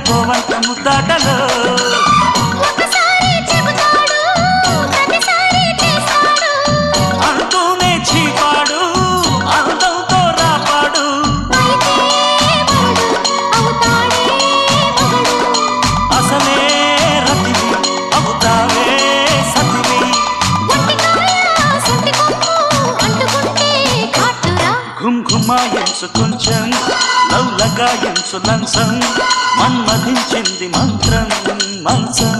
సరిపోవంత ముద్దాటలో అంటూనే చీపాడు అందంతో రాపాడు అసలే రతివి అవుతావే సతివి ఘుమ్ ఘుమాయించు కొంచెం లవ్లగాయించు లంచం మన్మధించింది మంత్రం మంచం